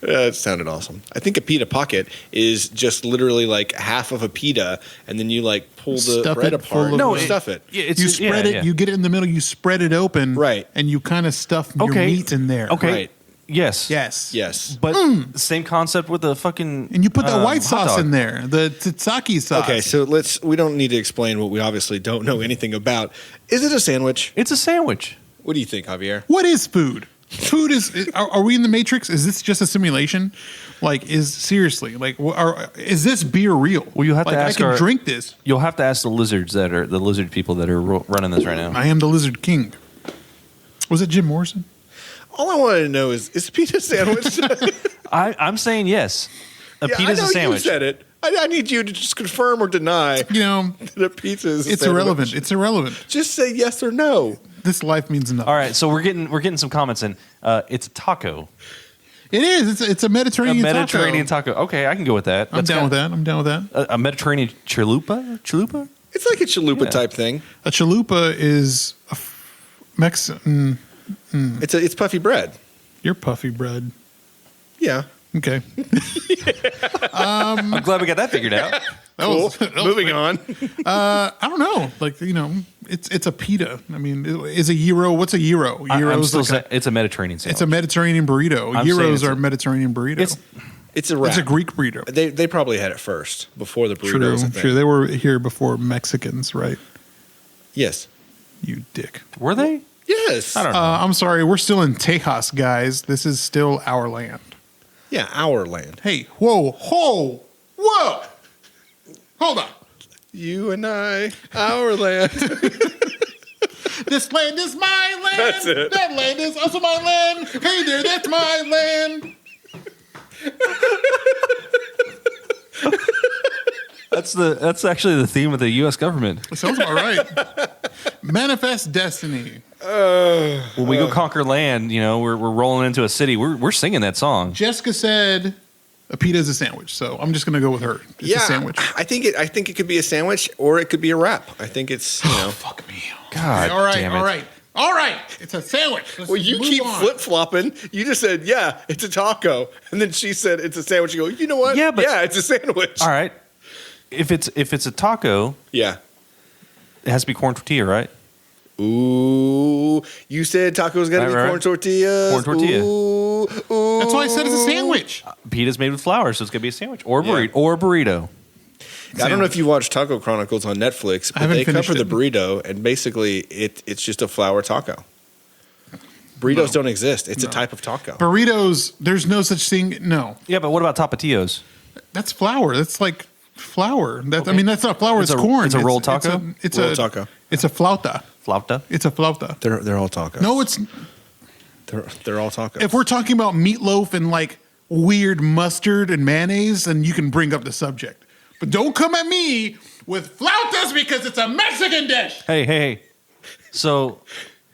It sounded awesome. I think a pita pocket is just literally like half of a pita, and then you like pull the Stuff bread it full apart. of- No, No, stuff it. Yeah, it's You spread it, you get it in the middle, you spread it open. Right. And you kind of stuff your Okay. meat in there. Okay. Right. Yes. Yes. Yes. But same concept with the fucking And you put that white hot sauce dog. in there, the tzatziki sauce. Okay, so we don't need to explain what we obviously don't know anything about. Is it a sandwich? It's a sandwich. What do you think, Javier? What is food? food is. Are we in the Matrix? Is this just a simulation? Like, seriously? Like, is this beer real? Well, you have to ask. I can drink this. You'll have to ask the lizard people that are running this right now. I am the Lizard King. Was it Jim Morrison? All I wanted to know is pita sandwich? I'm saying yes. A pita's a sandwich. You said it. I need you to just confirm or deny. That a pizza is. It's irrelevant. It's irrelevant. Just say yes or no. This life means nothing. All right, so we're getting some comments in. It's a taco. It is. It's a Mediterranean taco. Okay, I can go with that. I'm down with that. A Mediterranean chalupa? It's like a chalupa type thing. A chalupa is a Mexican. It's puffy bread. You're puffy bread. Yeah. Okay. I'm glad we got that figured out. Cool. Moving on. I don't know. Like, it's a pita. I mean, is a gyro? What's a gyro? It's a Mediterranean sandwich. It's a Mediterranean burrito. Gyros are Mediterranean burrito. It's a wrap. It's a Greek burrito. They probably had it first before the burritos. True. They were here before Mexicans, right? Yes. You dick. Were they? Yes. I don't know. I'm sorry. We're still in Tejas, guys. This is still our land. Yeah, our land. Hey, whoa. Hold on. You and I, our land. This land is my land. That's it. That land is also my land. Hey there, that's my land. That's actually the theme of the U.S. government. Sounds all right. Manifest destiny. When we go conquer land, we're rolling into a city. We're singing that song. Jessica said a pita is a sandwich, so I'm just going to go with her. It's a sandwich. I think it could be a sandwich or it could be a wrap. I think it's fuck me. God, damn it. All right. It's a sandwich. Well, you keep flip flopping. You just said, yeah, it's a taco, and then she said it's a sandwich. You go, you know what? Yeah, it's a sandwich. All right. If it's a taco, yeah, it has to be corn tortilla, right? Ooh, you said tacos got to be corn tortillas. Corn tortilla. Ooh. That's why I said it's a sandwich. Pita's made with flour, so it's gonna be a sandwich or a burrito. I don't know if you watch Taco Chronicles on Netflix, but they cover the burrito, and basically it's just a flour taco. Burritos don't exist. It's a type of taco. Burritos, there's no such thing. No. Yeah, but what about tapatios? That's flour. That's like flour. I mean, that's not flour. It's corn. It's a rolled taco? It's a taco. It's a flauta. Flauta? It's a flauta. They're all tacos. No, it's... They're all tacos. If we're talking about meatloaf and like weird mustard and mayonnaise, then you can bring up the subject. But don't come at me with flautas because it's a Mexican dish. Hey. So,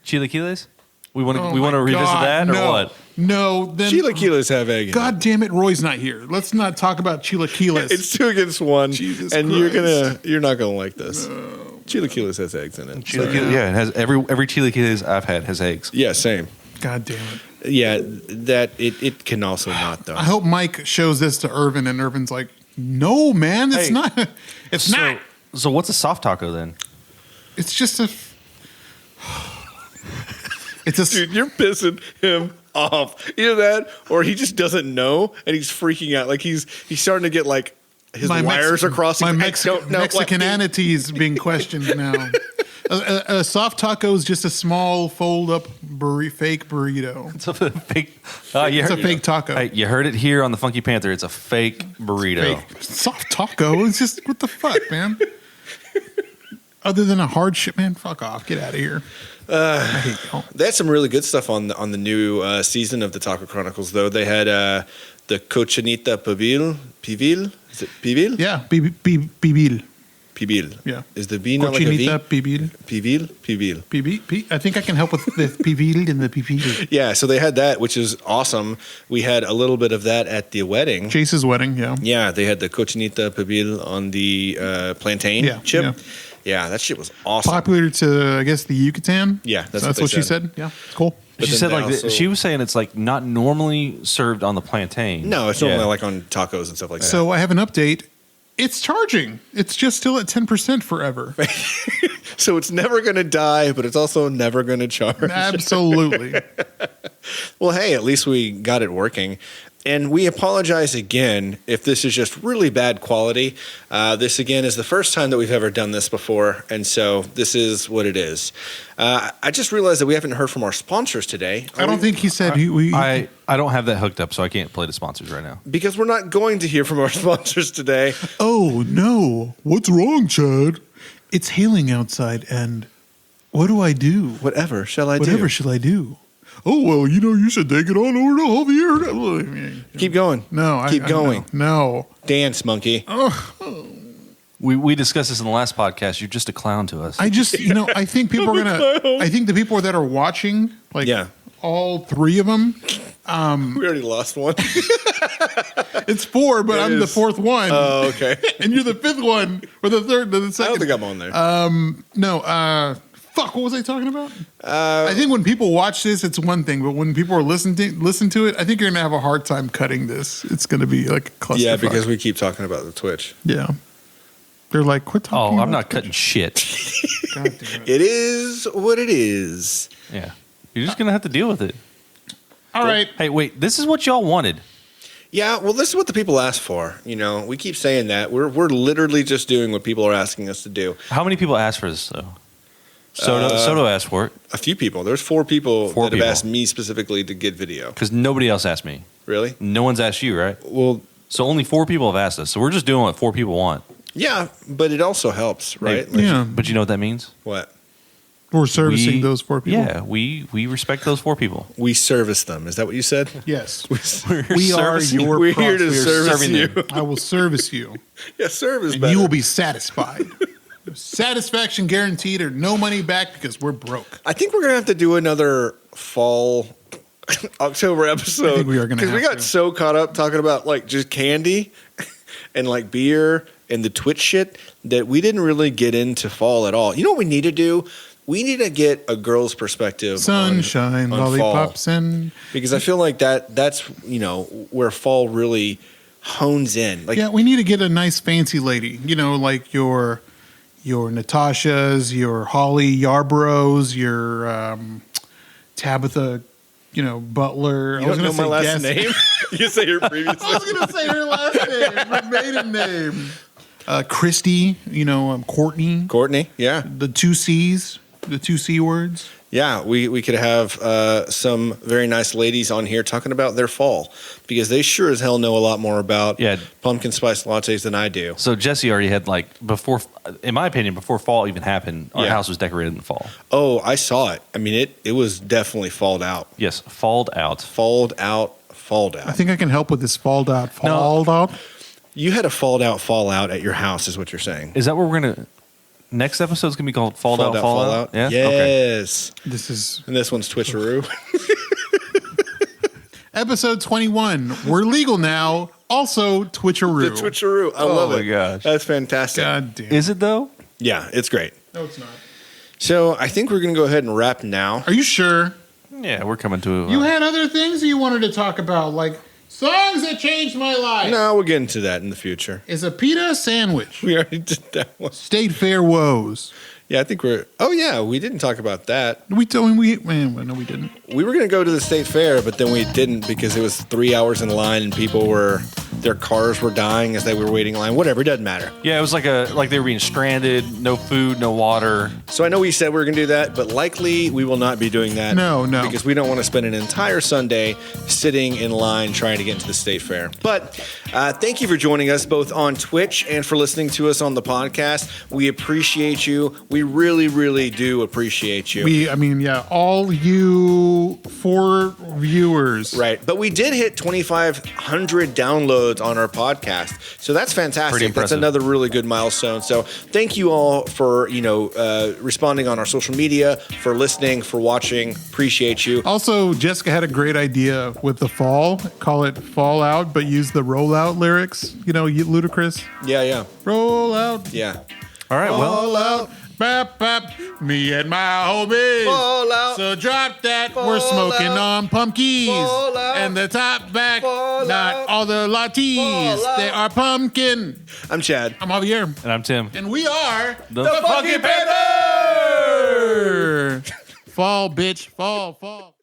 chilaquiles? We want to revisit that or what? No, then chilaquiles have egg. God damn it, Roy's not here. Let's not talk about chilaquiles. It's 2 against 1, Jesus and Christ. you're not gonna like this. No. Chilaquiles has eggs in it. Yeah, it has every chilaquiles I've had has eggs. Yeah, same. God damn it. Yeah, that it can also not though. I hope Mike shows this to Irvin, and Irvin's like, "No, man, it's not. It's not." So what's a soft taco then? It's just a. It's a. Dude, you're pissing him off. Either that, or he just doesn't know, and he's freaking out. Like he's starting to get like his wires are crossing. My Mexicanity is being questioned now. A soft taco is just a small fold-up fake burrito. It's a fake. It's a fake taco. Hey, you heard it here on the Funky Panther. It's a fake burrito. Fake. Soft taco. It's just what the fuck, man. Other than a hard shit, man. Fuck off. Get out of here. I hate y'all. They had some really good stuff on the new season of the Taco Chronicles, though. They had the cochinita pibil. Is it pibil? Yeah, pibil. Pibil. Yeah. Is the B not like a V? Pibil. Pibil. I think I can help with the pibil and the pibil. Yeah, so they had that, which is awesome. We had a little bit of that at the wedding. Chase's wedding, yeah. Yeah, they had the cochinita pibil on the plantain chip. Yeah, that shit was awesome. Popular to, I guess, the Yucatan? Yeah, that's what she said. Yeah, it's cool. But she said she was saying it's like not normally served on the plantain. No, it's normally like on tacos and stuff like that. So I have an update. It's charging. It's just still at 10% forever. So it's never going to die, but it's also never going to charge. Absolutely. Well, hey, at least we got it working. And we apologize again if this is just really bad quality. This, again, is the first time that we've ever done this before, and so this is what it is. I just realized that we haven't heard from our sponsors today. I don't think he said I don't have that hooked up, so I can't play the sponsors right now. Because we're not going to hear from our sponsors today. Oh, no. What's wrong, Chad? It's hailing outside, and what do I do? Whatever shall I do? Whatever shall I do? Oh, well, you should take it on over to Javier. Keep going. No. Keep going. No. Dance, monkey. We discussed this in the last podcast. You're just a clown to us. I just, I think people are going to, I think the people that are watching, all three of them. We already lost one. It's 4, but I'm the 4th one. Oh, okay. And you're the 5th one, or the 3rd, the 2nd. I don't think I'm on there. No, fuck, what was I talking about? I think when people watch this, it's one thing, but when people are listen to it, I think you're going to have a hard time cutting this. It's going to be like a clusterfuck. Yeah, because we keep talking about the Twitch. Yeah. They're like, quit talking. Oh, I'm not cutting shit. God damn it. It is what it is. Yeah. You're just going to have to deal with it. All right. Hey, wait. This is what y'all wanted. Yeah, well, this is what the people asked for. We keep saying that. We're literally just doing what people are asking us to do. How many people asked for this, though? Soto asked for it. A few people. There's 4 people that have asked me specifically to get video. Because nobody else asked me. Really? No one's asked you, right? Well, so only 4 people have asked us. So we're just doing what 4 people want. yeah, but it also helps, right? Yeah. But you know what that means? What? We're servicing those 4 people. Yeah, we respect those 4 people. We service them. Is that what you said? Yes. We are your We're here to proxy. service serving you. them. I will service you. Yeah, service And better. you will be satisfied. Satisfaction guaranteed or no money back because we're broke. I think we're going to have to do another fall October episode. I think we are gonna Because we have got to. so caught up talking about just candy and beer and the Twitch shit that we didn't really get into fall at all. You know what we need to do? We need to get a girl's perspective Sunshine, on lollipops, fall. and Because I feel like that's where fall really hones in. yeah, we need to get a nice fancy lady. Like your Natashas, your Holly Yarboroughs, your Tabitha, Butler. You don't know my last name? You can say your previous I was going to say her last name, her maiden name. Christy, Courtney. Courtney, yeah. The 2 C's, the 2 C words. Yeah, we could have some very nice ladies on here talking about their fall because they sure as hell know a lot more about pumpkin spice lattes than I do. So Jesse already had before, in my opinion, before fall even happened, our house was decorated in the fall. Oh, I saw it. I mean, it was definitely falled out. Yes, falled out. Falled out. I think I can help with this falled out. You had a falled out fallout at your house is what you're saying. Is that what we're going to... Next episode's going to be called Falled Out, Fallout? Yeah? Yes. Okay. And this one's Twitcheroo. Episode 21. We're legal now. Also, Twitcheroo. The Twitcheroo. I love it. Oh, my gosh. That's fantastic. God damn. Is it, though? Yeah, it's great. No, it's not. So I think we're going to go ahead and wrap now. Are you sure? Yeah, we're coming to... You had other things you wanted to talk about, like songs that changed my life. No, we'll get into that in the future. Is a pita sandwich. We already did that one. State Fair woes. Yeah, I think we're... Oh, yeah, we didn't talk about that. No, we didn't. We were going to go to the state fair, but then we didn't because it was 3 hours in line and their cars were dying as they were waiting in line. Whatever, it doesn't matter. Yeah, it was like they were being stranded, no food, no water. So I know we said we were going to do that, but likely we will not be doing that. No. Because we don't want to spend an entire Sunday sitting in line trying to get into the state fair. But thank you for joining us both on Twitch and for listening to us on the podcast. We appreciate you. We really, really do appreciate you. All you 4 viewers. Right. But we did hit 2,500 downloads on our podcast. So that's fantastic. Pretty impressive. That's another really good milestone. So thank you all for, responding on our social media, for listening, for watching. Appreciate you. Also, Jessica had a great idea with the fall. Call it Fallout, but use the rollout lyrics. Ludacris. Yeah. Roll out. Yeah. All right, Fall out. Bap, bap, me and my homies. Fall out. So drop that. Fall We're smoking out. on pumpkins. Fall out. And the top back. Fall Not out. all the lattes. Fall They are pumpkin. I'm Chad. I'm Javier. And I'm Tim. And we are The Funky Panther! Fall, bitch. Fall.